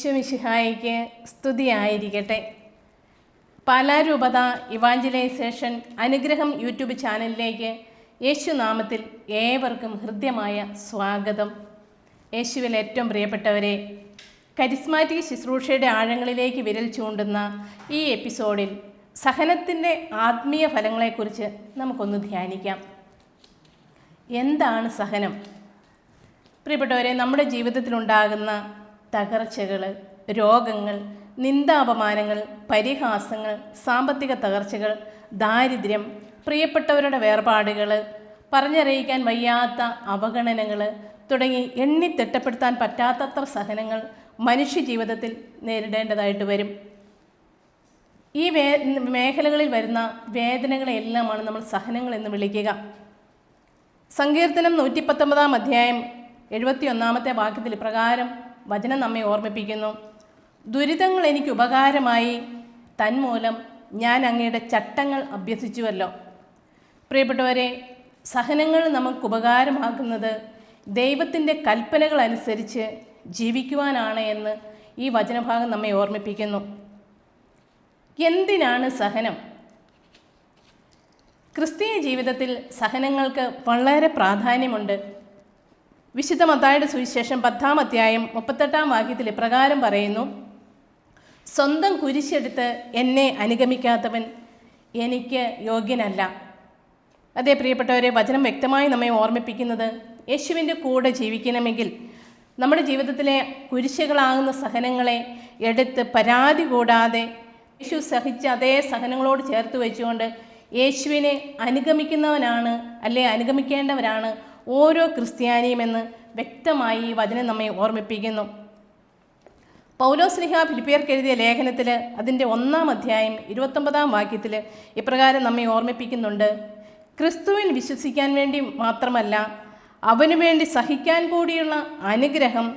ഈശോമിശിഹായിക്ക് സ്തുതിയായിരിക്കട്ടെ. പാലാ രൂപത ഇവാഞ്ചലൈസേഷൻ അനുഗ്രഹം യൂട്യൂബ് ചാനലിലേക്ക് യേശുനാമത്തിൽ ഏവർക്കും ഹൃദ്യമായ സ്വാഗതം. യേശുവിൽ ഏറ്റവും പ്രിയപ്പെട്ടവരെ, കരിസ്മാറ്റിക് ശുശ്രൂഷയുടെ ആഴങ്ങളിലേക്ക് വിരൽ ചൂണ്ടുന്ന ഈ എപ്പിസോഡിൽ സഹനത്തിൻ്റെ ആത്മീയ ഫലങ്ങളെക്കുറിച്ച് നമുക്കൊന്ന് ധ്യാനിക്കാം. എന്താണ് സഹനം? പ്രിയപ്പെട്ടവരെ, നമ്മുടെ ജീവിതത്തിലുണ്ടാകുന്ന തകർച്ചകൾ, രോഗങ്ങൾ, നിന്ദാപമാനങ്ങൾ, പരിഹാസങ്ങൾ, സാമ്പത്തിക തകർച്ചകൾ, ദാരിദ്ര്യം, പ്രിയപ്പെട്ടവരുടെ വേർപാടുകൾ, പറഞ്ഞറിയിക്കാൻ വയ്യാത്ത അവഗണനകൾ തുടങ്ങി എണ്ണിത്തിട്ടപ്പെടുത്താൻ പറ്റാത്തത്ര സഹനങ്ങൾ മനുഷ്യ ജീവിതത്തിൽ നേരിടേണ്ടതായിട്ട് വരും. ഈ മേഖലകളിൽ വരുന്ന വേദനകളെല്ലാമാണ് നമ്മൾ സഹനങ്ങൾ എന്ന് വിളിക്കുക. സങ്കീർത്തനം 119 അധ്യായം 71 വാക്യത്തിൽ പ്രകാരം വചനം നമ്മെ ഓർമ്മിപ്പിക്കുന്നു: ദുരിതങ്ങൾ എനിക്ക് ഉപകാരമായി, തന്മൂലം ഞാൻ അങ്ങയുടെ ചട്ടങ്ങൾ അഭ്യസിച്ചുവല്ലോ. പ്രിയപ്പെട്ടവരെ, സഹനങ്ങൾ നമുക്ക് ഉപകാരമാകുന്നത് ദൈവത്തിൻ്റെ കൽപ്പനകൾ അനുസരിച്ച് ജീവിക്കുവാനാണ് എന്ന് ഈ വചനഭാഗം നമ്മെ ഓർമ്മിപ്പിക്കുന്നു. എന്തിനാണ് സഹനം? ക്രിസ്തീയ ജീവിതത്തിൽ സഹനങ്ങൾക്ക് വളരെ പ്രാധാന്യമുണ്ട്. വിശുദ്ധ മത്തായിയുടെ സുവിശേഷം 10 അധ്യായം 38 വാക്യത്തിൽ ഇപ്രകാരം പറയുന്നു: സ്വന്തം കുരിശെടുത്ത് എന്നെ അനുഗമിക്കാത്തവൻ എനിക്ക് യോഗ്യനല്ല. അതേ പ്രിയപ്പെട്ടവരെ, വചനം വ്യക്തമായി നമ്മെ ഓർമ്മിപ്പിക്കുന്നത് യേശുവിൻ്റെ കൂടെ ജീവിക്കണമെങ്കിൽ നമ്മുടെ ജീവിതത്തിലെ കുരിശുകളാകുന്ന സഹനങ്ങളെ എടുത്ത് പരാതി കൂടാതെ യേശു സഹിച്ച അതേ സഹനങ്ങളോട് ചേർത്ത് വെച്ചുകൊണ്ട് യേശുവിനെ അനുഗമിക്കുന്നവനാണ്, അല്ലെ അനുഗമിക്കേണ്ടവരാണ് ഓരോ ക്രിസ്ത്യാനിയുമെന്ന് വ്യക്തമായി ഈ വചനം നമ്മെ ഓർമ്മിപ്പിക്കുന്നു. പൗലോസ്ലീഹ ഫിലിപ്പിയർക്ക് എഴുതിയ ലേഖനത്തിൽ അതിൻ്റെ 1 അധ്യായം 29 വാക്യത്തിൽ ഇപ്രകാരം നമ്മെ ഓർമ്മിപ്പിക്കുന്നുണ്ട്: ക്രിസ്തുവിൽ വിശ്വസിക്കാൻ വേണ്ടി മാത്രമല്ല, അവനു വേണ്ടി സഹിക്കാൻ കൂടിയുള്ള അനുഗ്രഹം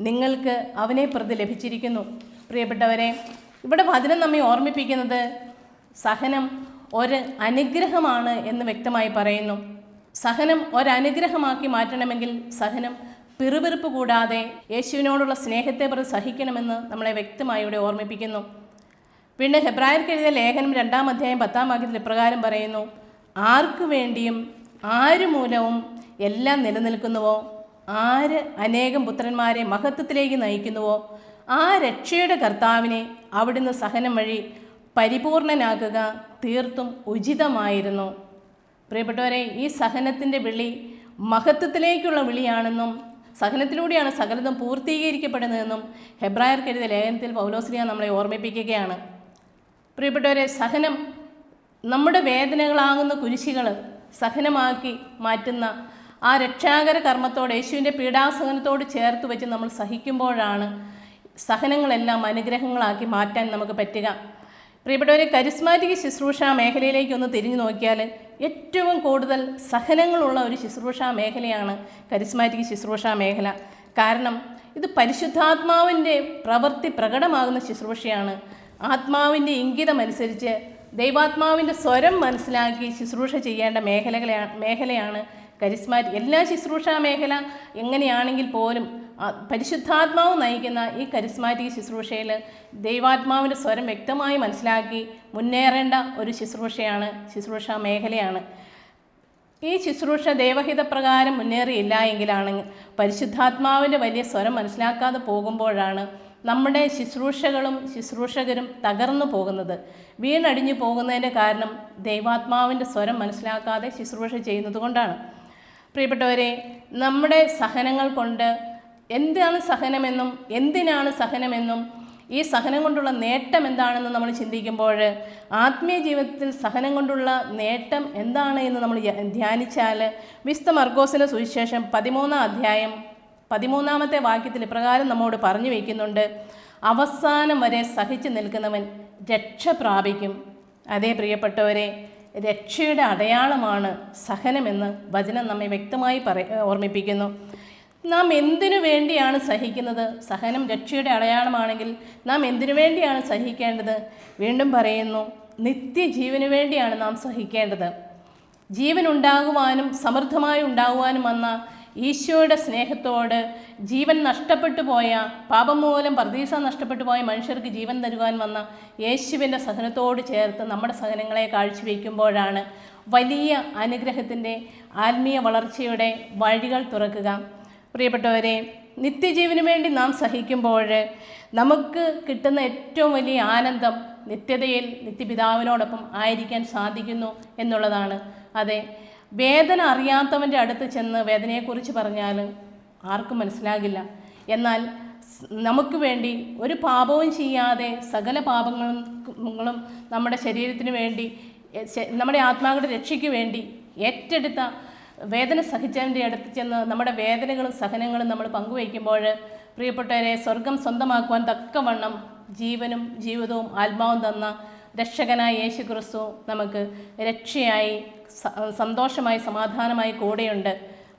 നിങ്ങൾക്ക് അവനെ പ്രതി ലഭിച്ചിരിക്കുന്നു. പ്രിയപ്പെട്ടവരെ, ഇവിടെ വചനം നമ്മെ ഓർമ്മിപ്പിക്കുന്നത് സഹനം ഒരു അനുഗ്രഹമാണ് എന്ന് വ്യക്തമായി പറയുന്നു. സഹനം ഒരനുഗ്രഹമാക്കി മാറ്റണമെങ്കിൽ സഹനം പിറുപിറുപ്പ് കൂടാതെ യേശുവിനോടുള്ള സ്നേഹത്തെ പ്രതി സഹിക്കണമെന്ന് നമ്മളെ വ്യക്തമായി ഇവിടെ ഓർമ്മിപ്പിക്കുന്നു. പിന്നെ ഹെബ്രായർക്ക് എഴുതിയ ലേഖനം 2 അധ്യായം 10 വാക്യത്തിൽ ഇപ്രകാരം പറയുന്നു: ആർക്കു വേണ്ടിയും ആര് മൂലവും എല്ലാം നിലനിൽക്കുന്നുവോ, ആര് അനേകം പുത്രന്മാരെ മഹത്വത്തിലേക്ക് നയിക്കുന്നുവോ, ആ രക്ഷയുടെ കർത്താവിനെ അവിടുന്ന് സഹനം വഴി പരിപൂർണനാക്കുക തീർത്തും ഉചിതമായിരുന്നു. പ്രിയപ്പെട്ടവരെ, ഈ സഹനത്തിൻ്റെ വിളി മഹത്വത്തിലേക്കുള്ള വിളിയാണെന്നും സഹനത്തിലൂടെയാണ് സകലതും പൂർത്തീകരിക്കപ്പെടുന്നതെന്നും ഹെബ്രായർക്ക് എഴുതിയ ലേഖനത്തിൽ പൗലോസ്ലീഹ നമ്മളെ ഓർമ്മിപ്പിക്കുകയാണ്. പ്രിയപ്പെട്ടവരെ, സഹനം നമ്മുടെ വേദനകളാകുന്ന കുരിശുകൾ സഹനമാക്കി മാറ്റുന്ന ആ രക്ഷാകര കർമ്മത്തോട്, യേശുവിൻ്റെ പീഡാസഹനത്തോട് ചേർത്ത് വെച്ച് നമ്മൾ സഹിക്കുമ്പോഴാണ് സഹനങ്ങളെല്ലാം അനുഗ്രഹങ്ങളാക്കി മാറ്റാൻ നമുക്ക് പറ്റുക. പ്രിയപ്പെട്ടവരെ, കരിസ്മാറ്റിക് ശുശ്രൂഷ മേഖലയിലേക്ക് ഒന്ന് തിരിഞ്ഞു നോക്കിയാൽ ഏറ്റവും കൂടുതൽ സഹനങ്ങളുള്ള ഒരു ശുശ്രൂഷ മേഖലയാണ് കരിസ്മാറ്റിക് ശുശ്രൂഷ മേഖല. കാരണം ഇത് പരിശുദ്ധാത്മാവിൻ്റെ പ്രവൃത്തി പ്രകടമാകുന്ന ശുശ്രൂഷയാണ്. ആത്മാവിൻ്റെ ഇംഗിതമനുസരിച്ച് ദൈവാത്മാവിൻ്റെ സ്വരം മനസ്സിലാക്കി ശുശ്രൂഷ ചെയ്യേണ്ട മേഖലയാണ് കരിസ്മാറ്റിക്. എല്ലാ ശുശ്രൂഷ മേഖല എങ്ങനെയാണെങ്കിൽ പോലും പരിശുദ്ധാത്മാവ് നയിക്കുന്ന ഈ കരിസ്മാറ്റിക് ശുശ്രൂഷയിൽ ദൈവാത്മാവിൻ്റെ സ്വരം വ്യക്തമായി മനസ്സിലാക്കി മുന്നേറേണ്ട ഒരു ശുശ്രൂഷ മേഖലയാണ്. ഈ ശുശ്രൂഷ ദൈവഹിതപ്രകാരം മുന്നേറിയില്ല എങ്കിലാണെങ്കിൽ പരിശുദ്ധാത്മാവിൻ്റെ വലിയ സ്വരം മനസ്സിലാക്കാതെ പോകുമ്പോഴാണ് നമ്മുടെ ശുശ്രൂഷകരും തകർന്നു പോകുന്നത്. വീണടിഞ്ഞു പോകുന്നതിൻ്റെ കാരണം ദൈവാത്മാവിൻ്റെ സ്വരം മനസ്സിലാക്കാതെ ശുശ്രൂഷ ചെയ്യുന്നത് കൊണ്ടാണ്. പ്രിയപ്പെട്ടവരെ, നമ്മുടെ സഹനങ്ങൾ കൊണ്ട് എന്താണ് സഹനമെന്നും എന്തിനാണ് സഹനമെന്നും ഈ സഹനം കൊണ്ടുള്ള നേട്ടം എന്താണെന്ന് നമ്മൾ ചിന്തിക്കുമ്പോൾ ആത്മീയ ജീവിതത്തിൽ സഹനം കൊണ്ടുള്ള നേട്ടം എന്താണ് എന്ന് നമ്മൾ ധ്യാനിച്ചാൽ വിശുദ്ധ മർക്കോസിൻ്റെ സുവിശേഷം 13 അധ്യായം 13 വാക്യത്തിൽ ഇപ്രകാരം നമ്മോട് പറഞ്ഞു വയ്ക്കുന്നുണ്ട്: അവസാനം വരെ സഹിച്ചു നിൽക്കുന്നവൻ രക്ഷ പ്രാപിക്കും. അതേ പ്രിയപ്പെട്ടവരെ, രക്ഷയുടെ അടയാളമാണ് സഹനമെന്ന് വചനം നമ്മെ വ്യക്തമായി ഓർമ്മിപ്പിക്കുന്നു. നാം എന്തിനു വേണ്ടിയാണ് സഹിക്കുന്നത്? സഹനം രക്ഷയുടെ അടയാളമാണെങ്കിൽ നാം എന്തിനു വേണ്ടിയാണ് സഹിക്കേണ്ടത്? വീണ്ടും പറയുന്നു, നിത്യജീവന് വേണ്ടിയാണ് നാം സഹിക്കേണ്ടത്. ജീവൻ ഉണ്ടാകുവാനും സമൃദ്ധമായി ഉണ്ടാകുവാനും വന്ന ഈശോയുടെ സ്നേഹത്തോട് ജീവൻ നഷ്ടപ്പെട്ടു പോയ, പാപം മൂലം പർദീസ നഷ്ടപ്പെട്ടു പോയ മനുഷ്യർക്ക് ജീവൻ തരുവാൻ വന്ന യേശുവിൻ്റെ സഹനത്തോട് ചേർത്ത് നമ്മുടെ സഹനങ്ങളെ കാഴ്ചവെക്കുമ്പോഴാണ് വലിയ അനുഗ്രഹത്തിൻ്റെ ആത്മീയ വളർച്ചയുടെ വഴികൾ തുറക്കുക. പ്രിയപ്പെട്ടവരെ, നിത്യജീവന് വേണ്ടി നാം സഹിക്കുമ്പോൾ നമുക്ക് കിട്ടുന്ന ഏറ്റവും വലിയ ആനന്ദം നിത്യതയിൽ നിത്യപിതാവിനോടൊപ്പം ആയിരിക്കാൻ സാധിക്കുന്നു എന്നുള്ളതാണ്. അതെ, വേദന അറിയാത്തവൻ്റെ അടുത്ത് ചെന്ന് വേദനയെക്കുറിച്ച് പറഞ്ഞാൽ ആർക്കും മനസ്സിലാകില്ല. എന്നാൽ നമുക്ക് വേണ്ടി ഒരു പാപവും ചെയ്യാതെ സകല പാപങ്ങളും നമ്മുടെ ശരീരത്തിന് വേണ്ടി, നമ്മുടെ ആത്മാക്കളുടെ രക്ഷയ്ക്ക് വേണ്ടി ഏറ്റെടുത്ത വേദന സഹിച്ചവൻ്റെ അടുത്ത് ചെന്ന് നമ്മുടെ വേദനകളും സഹനങ്ങളും നമ്മൾ പങ്കുവയ്ക്കുമ്പോൾ പ്രിയപ്പെട്ടവരെ, സ്വർഗം സ്വന്തമാക്കുവാൻ തക്കവണ്ണം ജീവനും ജീവിതവും ആത്മാവും തന്ന രക്ഷകനായ യേശു ക്രിസ്തു നമുക്ക് രക്ഷയായി സന്തോഷമായി സമാധാനമായി കൂടെയുണ്ട്.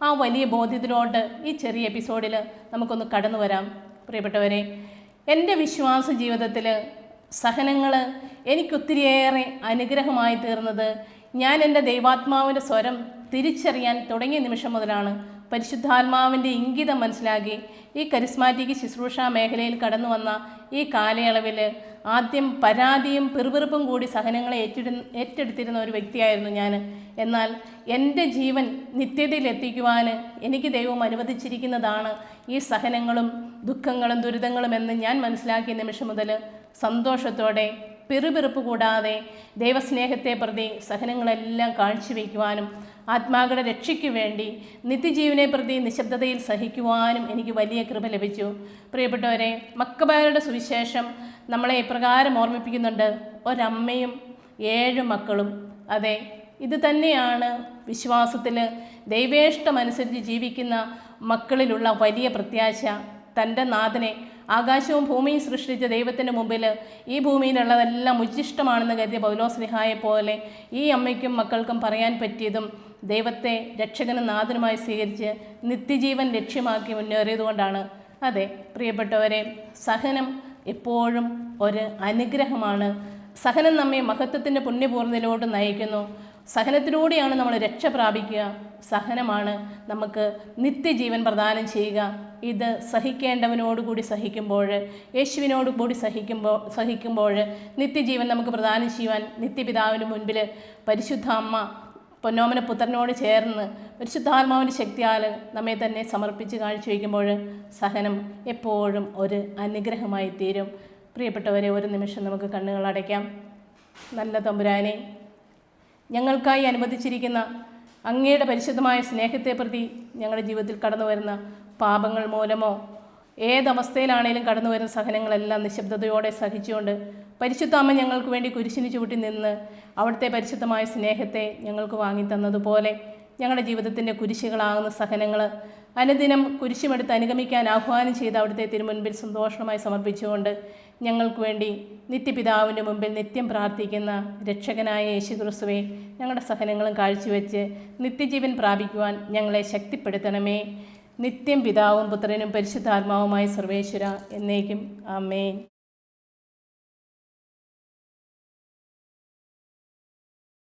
ആ വലിയ ബോധ്യത്തിലോട്ട് ഈ ചെറിയ എപ്പിസോഡിൽ നമുക്കൊന്ന് കടന്നു വരാം. പ്രിയപ്പെട്ടവരെ, എൻ്റെ വിശ്വാസ ജീവിതത്തിൽ സഹനങ്ങൾ എനിക്കൊത്തിരിയേറെ അനുഗ്രഹമായി തീർന്നത് ഞാൻ എൻ്റെ ദൈവാത്മാവിൻ്റെ സ്വരം തിരിച്ചറിയാൻ തുടങ്ങിയ നിമിഷം മുതലാണ്. പരിശുദ്ധാത്മാവിൻ്റെ ഇംഗിതം മനസ്സിലാക്കി ഈ കരിസ്മാറ്റിക് ശുശ്രൂഷ മേഖലയിൽ കടന്നു വന്ന ഈ കാലയളവിൽ ആദ്യം പരാതിയും പിറുപിറുപ്പും കൂടി സഹനങ്ങളെ ഏറ്റെടുത്തിരുന്ന ഒരു വ്യക്തിയായിരുന്നു ഞാൻ. എന്നാൽ എൻ്റെ ജീവൻ നിത്യതയിൽ എത്തിക്കുവാൻ എനിക്ക് ദൈവം അനുവദിച്ചിരിക്കുന്നതാണ് ഈ സഹനങ്ങളും ദുഃഖങ്ങളും ദുരിതങ്ങളും എന്ന് ഞാൻ മനസ്സിലാക്കിയ നിമിഷം മുതൽ സന്തോഷത്തോടെ പിറുപിറുപ്പ് കൂടാതെ ദൈവസ്നേഹത്തെ പ്രതി സഹനങ്ങളെല്ലാം കാഴ്ചവെക്കുവാനും ആത്മാക്കളുടെ രക്ഷയ്ക്ക് വേണ്ടി നിത്യജീവനെ പ്രതി നിശബ്ദതയിൽ സഹിക്കുവാനും എനിക്ക് വലിയ കൃപ ലഭിച്ചു. പ്രിയപ്പെട്ടവരെ, മക്കബായരുടെ സുവിശേഷം നമ്മളെ ഇപ്രകാരം ഓർമ്മിപ്പിക്കുന്നുണ്ട്: ഒരമ്മയും 7 മക്കളും. അതെ, ഇത് തന്നെയാണ് വിശ്വാസത്തിൽ ദൈവേഷ്ടമനുസരിച്ച് ജീവിക്കുന്ന മക്കളിലുള്ള വലിയ പ്രത്യാശ. തൻ്റെ നാഥനെ, ആകാശവും ഭൂമിയും സൃഷ്ടിച്ച ദൈവത്തിൻ്റെ മുമ്പിൽ ഈ ഭൂമിയിലുള്ളതെല്ലാം ഉച്ഛിഷ്ടമാണെന്ന് കരുതിയ പൗലോസ്ലിഹായെ പോലെ ഈ അമ്മയ്ക്കും മക്കൾക്കും പറയാൻ പറ്റിയതും ദൈവത്തെ രക്ഷകനും നാഥനുമായി സ്വീകരിച്ച് നിത്യജീവൻ ലക്ഷ്യമാക്കി മുന്നേറിയതുകൊണ്ടാണ്. അതെ പ്രിയപ്പെട്ടവരെ, സഹനം എപ്പോഴും ഒരു അനുഗ്രഹമാണ്. സഹനം നമ്മെ മഹത്വത്തിൻ്റെ പുണ്യപൂർണ്ണതയിലോട്ട് നയിക്കുന്നു. സഹനത്തിലൂടെയാണ് നമ്മൾ രക്ഷ പ്രാപിക്കുക. സഹനമാണ് നമുക്ക് നിത്യജീവൻ പ്രദാനം ചെയ്യുക. ഇത് സഹിക്കേണ്ടവനോടുകൂടി സഹിക്കുമ്പോൾ, യേശുവിനോടുകൂടി സഹിക്കുമ്പോൾ നിത്യജീവൻ നമുക്ക് പ്രദാനം ചെയ്യുവാൻ നിത്യപിതാവിന് മുൻപിൽ പരിശുദ്ധ അമ്മ പൊന്നോമന പുത്രനോട് ചേർന്ന് പരിശുദ്ധാത്മാവിൻ്റെ ശക്തിയാൽ നമ്മെ തന്നെ സമർപ്പിച്ച് കാഴ്ചവെക്കുമ്പോൾ സഹനം എപ്പോഴും ഒരു അനുഗ്രഹമായി തീരും. പ്രിയപ്പെട്ടവരെ, ഒരു നിമിഷം നമുക്ക് കണ്ണുകൾ അടയ്ക്കാം. നല്ല തമ്പുരാനെ, ഞങ്ങൾക്കായി അനുവദിച്ചിരിക്കുന്ന അങ്ങയുടെ പരിശുദ്ധമായ സ്നേഹത്തെ പ്രതി ഞങ്ങളുടെ ജീവിതത്തിൽ കടന്നു വരുന്ന പാപങ്ങൾ മൂലമോ ഏതവസ്ഥയിലാണേലും കടന്നു വരുന്ന സഹനങ്ങളെല്ലാം നിശബ്ദതയോടെ സഹിച്ചുകൊണ്ട് പരിശുദ്ധ അമ്മ ഞങ്ങൾക്ക് വേണ്ടി കുരിശിന് ചൂട്ടി നിന്ന് അവിടുത്തെ പരിശുദ്ധമായ സ്നേഹത്തെ ഞങ്ങൾക്ക് വാങ്ങിത്തന്നതുപോലെ ഞങ്ങളുടെ ജീവിതത്തിൻ്റെ കുരിശുകളാകുന്ന സഹനങ്ങൾ അനുദിനം കുരിശുമെടുത്ത് അനുഗമിക്കാൻ ആഹ്വാനം ചെയ്ത് അവിടുത്തെ തിരുമുൻപിൽ സന്തോഷമായി സമർപ്പിച്ചുകൊണ്ട് ഞങ്ങൾക്ക് വേണ്ടി നിത്യപിതാവിൻ്റെ മുമ്പിൽ നിത്യം പ്രാർത്ഥിക്കുന്ന രക്ഷകനായ യേശു ക്രിസ്തുവേ, ഞങ്ങളുടെ സഹനങ്ങളും കാഴ്ചവെച്ച് നിത്യജീവൻ പ്രാപിക്കുവാൻ ഞങ്ങളെ ശക്തിപ്പെടുത്തണമേ. നിത്യം പിതാവും പുത്രനും പരിശുദ്ധാത്മാവുമായ സർവേശ്വര എന്നേക്കും ആമേൻ.